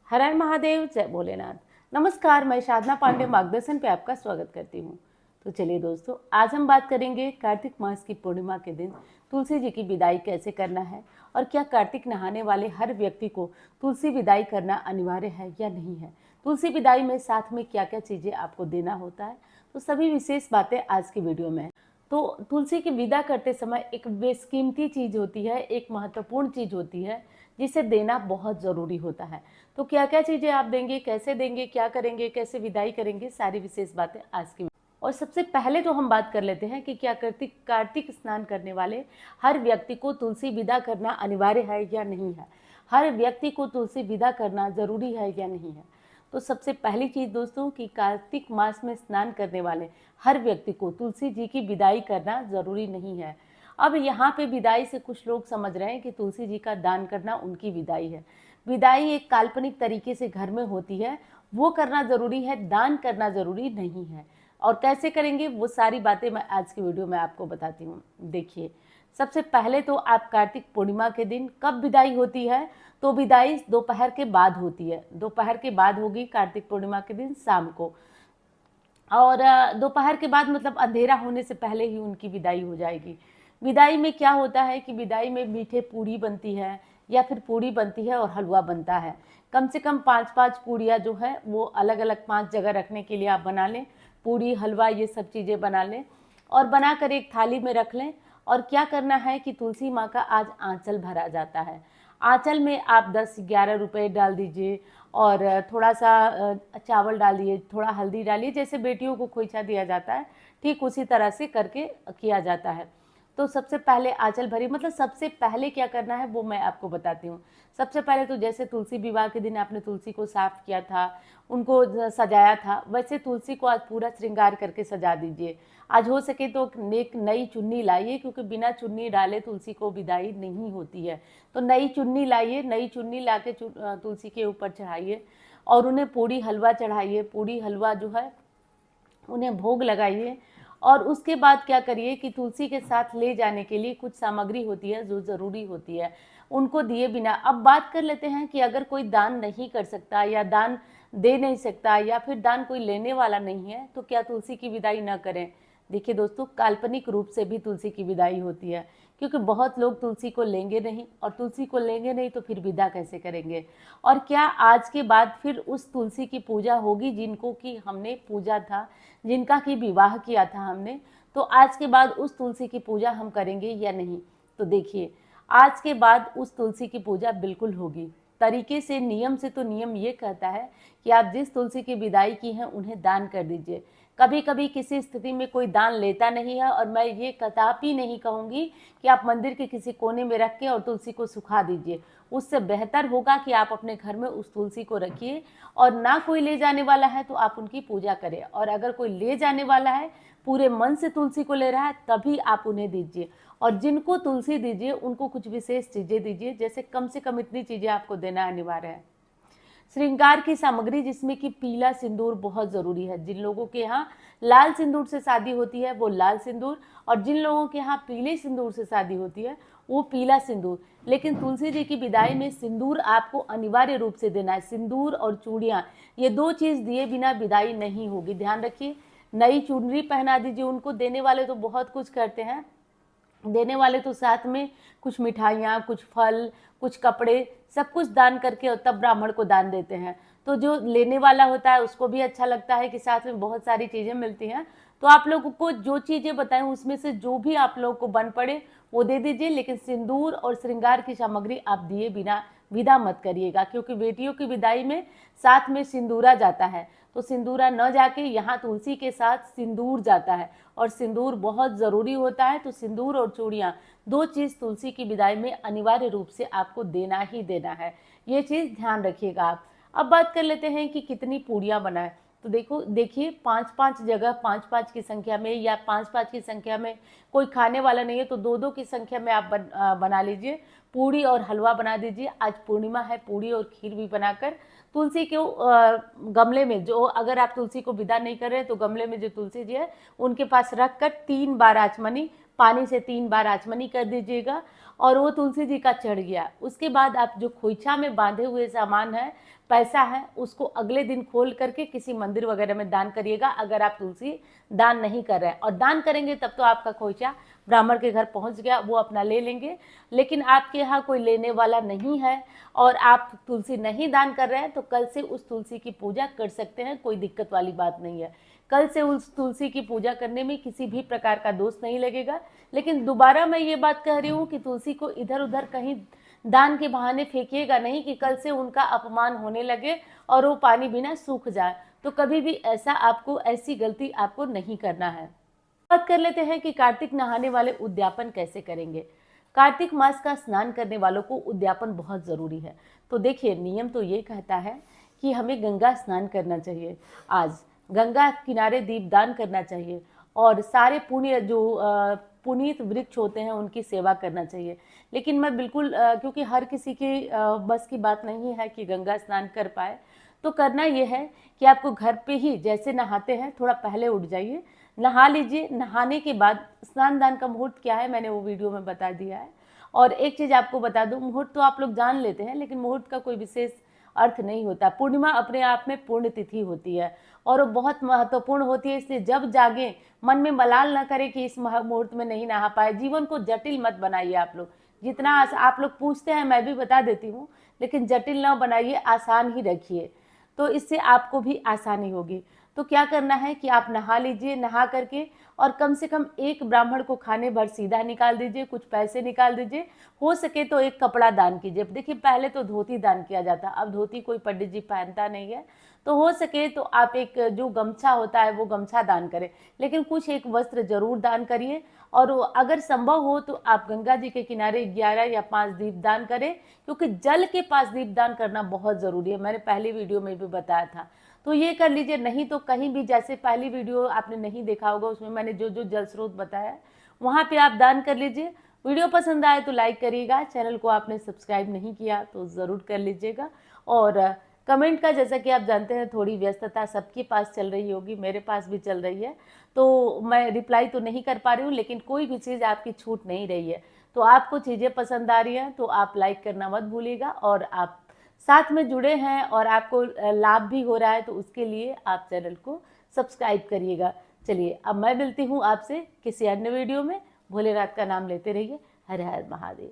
हर हर महादेव, जय भोलेनाथ। नमस्कार, मैं साधना पांडे मार्गदर्शन पे आपका स्वागत करती हूँ। तो चलिए दोस्तों, आज हम बात करेंगे कार्तिक मास की पूर्णिमा के दिन तुलसी जी की विदाई कैसे करना है और क्या कार्तिक नहाने वाले हर व्यक्ति को तुलसी विदाई करना अनिवार्य है या नहीं है। तुलसी विदाई में साथ में क्या क्या चीज़ें आपको देना होता है, तो सभी विशेष बातें आज की वीडियो में है। तो तुलसी की विदा करते समय एक बेशकीमती चीज़ होती है, एक महत्वपूर्ण चीज़ होती है जिसे देना बहुत ज़रूरी होता है। तो क्या क्या चीज़ें आप देंगे, कैसे देंगे, क्या करेंगे, कैसे विदाई करेंगे, सारी विशेष बातें आज की। और सबसे पहले तो हम बात कर लेते हैं कि क्या कार्तिक स्नान करने वाले हर व्यक्ति को तुलसी विदा करना अनिवार्य है या नहीं है। हर व्यक्ति को तुलसी विदा करना ज़रूरी है या नहीं है। तो सबसे पहली चीज़ दोस्तों कि कार्तिक मास में स्नान करने वाले हर व्यक्ति को तुलसी जी की विदाई करना ज़रूरी नहीं है। अब यहाँ पे विदाई से कुछ लोग समझ रहे हैं कि तुलसी जी का दान करना उनकी विदाई है। विदाई एक काल्पनिक तरीके से घर में होती है, वो करना ज़रूरी है, दान करना ज़रूरी नहीं है। और कैसे करेंगे वो सारी बातें मैं आज की वीडियो में आपको बताती हूँ। देखिए, सबसे पहले तो आप कार्तिक पूर्णिमा के दिन कब विदाई होती है, तो विदाई दोपहर के बाद होती है। दोपहर के बाद होगी कार्तिक पूर्णिमा के दिन शाम को। और दोपहर के बाद मतलब अंधेरा होने से पहले ही उनकी विदाई हो जाएगी। विदाई में क्या होता है कि विदाई में मीठे पूड़ी बनती है या फिर पूड़ी बनती है और हलवा बनता है। कम से कम 5-5 पूड़ियाँ जो है वो अलग अलग 5 जगह रखने के लिए आप बना लें। पूड़ी, हलवा, ये सब चीज़ें बना लें और बनाकर एक थाली में रख लें। और क्या करना है कि तुलसी माँ का आज आंचल भरा जाता है। आंचल में आप 10-11 रुपये डाल दीजिए और थोड़ा सा चावल डालिए, थोड़ा हल्दी डालिए। जैसे बेटियों को खोइछा दिया जाता है, ठीक उसी तरह से करके किया जाता है। तो सबसे पहले आंचल भरी, मतलब सबसे पहले क्या करना है वो मैं आपको बताती हूँ। सबसे पहले तो जैसे तुलसी विवाह के दिन आपने तुलसी को साफ किया था, उनको सजाया था, वैसे तुलसी को आज पूरा श्रृंगार करके सजा दीजिए। आज हो सके तो एक नई चुन्नी लाइए, क्योंकि बिना चुन्नी डाले तुलसी को विदाई नहीं होती है। तो नई चुन्नी लाइए, नई चुन्नी ला के तुलसी के ऊपर चढ़ाइए और उन्हें पूड़ी हलवा चढ़ाइए। पूड़ी हलवा जो है उन्हें भोग लगाइए। और उसके बाद क्या करिए कि तुलसी के साथ ले जाने के लिए कुछ सामग्री होती है जो ज़रूरी होती है, उनको दिए बिना। अब बात कर लेते हैं कि अगर कोई दान नहीं कर सकता या दान दे नहीं सकता या फिर दान कोई लेने वाला नहीं है, तो क्या तुलसी की विदाई न करें। देखिए दोस्तों, काल्पनिक रूप से भी तुलसी की विदाई होती है, क्योंकि बहुत लोग तुलसी को लेंगे नहीं, और तुलसी को लेंगे नहीं तो फिर विदा कैसे करेंगे। और क्या आज के बाद फिर उस तुलसी की पूजा होगी जिनको कि हमने पूजा था, जिनका कि विवाह किया था हमने, तो आज के बाद उस तुलसी की पूजा हम करेंगे या नहीं। तो देखिए, आज के बाद उस तुलसी की पूजा बिल्कुल होगी। तरीके से, नियम से तो नियम ये कहता है कि आप जिस तुलसी की विदाई की है उन्हें दान कर दीजिए। कभी कभी किसी स्थिति में कोई दान लेता नहीं है, और मैं ये कदापि नहीं कहूँगी कि आप मंदिर के किसी कोने में रख के और तुलसी को सुखा दीजिए। उससे बेहतर होगा कि आप अपने घर में उस तुलसी को रखिए, और ना कोई ले जाने वाला है तो आप उनकी पूजा करें, और अगर कोई ले जाने वाला है, पूरे मन से तुलसी को ले रहा है, तभी आप उन्हें दीजिए। और जिनको तुलसी दीजिए उनको कुछ विशेष चीज़ें दीजिए, जैसे कम से कम इतनी चीज़ें आपको देना अनिवार्य है। श्रृंगार की सामग्री जिसमें कि पीला सिंदूर बहुत ज़रूरी है। जिन लोगों के यहाँ लाल सिंदूर से शादी होती है वो लाल सिंदूर, और जिन लोगों के यहाँ पीले सिंदूर से शादी होती है वो पीला सिंदूर। लेकिन तुलसी जी की विदाई में सिंदूर आपको अनिवार्य रूप से देना है। सिंदूर और चूड़ियाँ, ये 2 चीज़ दिए बिना विदाई नहीं होगी, ध्यान रखिए। नई चुनरी पहना दीजिए उनको। देने वाले तो बहुत कुछ करते हैं, देने वाले तो साथ में कुछ मिठाइयाँ, कुछ फल, कुछ कपड़े, सब कुछ दान करके और तब ब्राह्मण को दान देते हैं। तो जो लेने वाला होता है उसको भी अच्छा लगता है कि साथ में बहुत सारी चीज़ें मिलती हैं। तो आप लोगों को जो चीज़ें बताएं उसमें से जो भी आप लोगों को बन पड़े वो दे दीजिए, लेकिन सिंदूर और श्रृंगार की सामग्री आप दिए बिना विदा मत करिएगा, क्योंकि बेटियों की विदाई में साथ में सिंदूरा जाता है। तो सिंदूरा न जाके यहाँ तुलसी के साथ सिंदूर जाता है, और सिंदूर बहुत ज़रूरी होता है। तो सिंदूर और चूड़ियाँ, 2 चीज़ तुलसी की विदाई में अनिवार्य रूप से आपको देना ही देना है। ये चीज़ ध्यान रखिएगा आप। अब बात कर लेते हैं कि कितनी पूड़ियाँ बनाएं। तो देखिए 5-5 जगह 5-5 की संख्या में, या 5-5 की संख्या में कोई खाने वाला नहीं है तो 2-2 की संख्या में आप बना लीजिए। पूड़ी और हलवा बना दीजिए। आज पूर्णिमा है, पूड़ी और खीर भी बनाकर तुलसी के गमले में, जो अगर आप तुलसी को विदा नहीं कर रहे तो गमले में जो तुलसी जी है उनके पास रख कर 3 बार आचमनी, पानी से 3 बार आचमनी कर दीजिएगा। और वो तुलसी जी का चढ़ गया, उसके बाद आप जो खोइछा में बांधे हुए सामान है, पैसा है, उसको अगले दिन खोल करके किसी मंदिर वगैरह में दान करिएगा, अगर आप तुलसी दान नहीं कर रहे हैं। और दान करेंगे तब तो आपका खोइछा ब्राह्मण के घर पहुंच गया, वो अपना ले लेंगे। लेकिन आपके यहाँ कोई लेने वाला नहीं है और आप तुलसी नहीं दान कर रहे हैं, तो कल से उस तुलसी की पूजा कर सकते हैं, कोई दिक्कत वाली बात नहीं है। कल से उस तुलसी की पूजा करने में किसी भी प्रकार का दोष नहीं लगेगा। लेकिन दोबारा मैं ये बात कह रही हूँ कि तुलसी को इधर उधर कहीं दान के बहाने फेंकिएगा नहीं कि कल से उनका अपमान होने लगे और वो पानी बिना सूख जाए। तो कभी भी ऐसी गलती आपको नहीं करना है। बात कर लेते हैं कि कार्तिक नहाने वाले उद्यापन कैसे करेंगे। कार्तिक मास का स्नान करने वालों को उद्यापन बहुत ज़रूरी है। तो देखिए, नियम तो ये कहता है कि हमें गंगा स्नान करना चाहिए, आज गंगा किनारे दीपदान करना चाहिए और सारे पुण्य जो पुनीत वृक्ष होते हैं उनकी सेवा करना चाहिए। लेकिन मैं बिल्कुल क्योंकि हर किसी की बस की बात नहीं है कि गंगा स्नान कर पाए, तो करना ये है कि आपको घर पे ही जैसे नहाते हैं थोड़ा पहले उठ जाइए, नहा लीजिए। नहाने के बाद स्नान दान का मुहूर्त क्या है मैंने वो वीडियो में बता दिया है। और एक चीज़ आपको बता दूं, मुहूर्त तो आप लोग जान लेते हैं, लेकिन मुहूर्त का कोई विशेष अर्थ नहीं होता। पूर्णिमा अपने आप में पुण्य तिथि होती है और वो बहुत महत्वपूर्ण होती है, इसलिए जब जागे मन में मलाल न करें कि इस मुहूर्त में नहीं नहा पाए। जीवन को जटिल मत बनाइए आप लोग, जितना आप लोग पूछते हैं मैं भी बता देती हूँ, लेकिन जटिल ना बनाइए, आसान ही रखिए, तो इससे आपको भी आसानी होगी। तो क्या करना है कि आप नहा लीजिए, नहा करके और कम से कम एक ब्राह्मण को खाने भर सीधा निकाल दीजिए, कुछ पैसे निकाल दीजिए, हो सके तो एक कपड़ा दान कीजिए। देखिए, पहले तो धोती दान किया जाता, अब धोती कोई पंडित जी पहनता नहीं है, तो हो सके तो आप एक जो गमछा होता है वो गमछा दान करें, लेकिन कुछ एक वस्त्र जरूर दान करिए। और अगर संभव हो तो आप गंगा जी के किनारे 11 या 5 दीप दान करें, क्योंकि जल के पास दीप दान करना बहुत ज़रूरी है, मैंने पहली वीडियो में भी बताया था। तो ये कर लीजिए। नहीं तो कहीं भी, जैसे पहली वीडियो आपने नहीं देखा होगा, उसमें मैंने जो जो जल स्रोत बताया वहाँ पे आप दान कर लीजिए। वीडियो पसंद आए तो लाइक करिएगा, चैनल को आपने सब्सक्राइब नहीं किया तो ज़रूर कर लीजिएगा। और कमेंट का, जैसा कि आप जानते हैं, थोड़ी व्यस्तता सबके पास चल रही होगी, मेरे पास भी चल रही है, तो मैं रिप्लाई तो नहीं कर पा रही हूँ, लेकिन कोई भी चीज़ आपकी छूट नहीं रही है। तो आपको चीज़ें पसंद आ रही हैं तो आप लाइक करना मत भूलिएगा, और आप साथ में जुड़े हैं और आपको लाभ भी हो रहा है तो उसके लिए आप चैनल को सब्सक्राइब करिएगा। चलिए, अब मैं मिलती हूँ आपसे किसी अन्य वीडियो में। भोलेनाथ का नाम लेते रहिए। हर हर महादेव।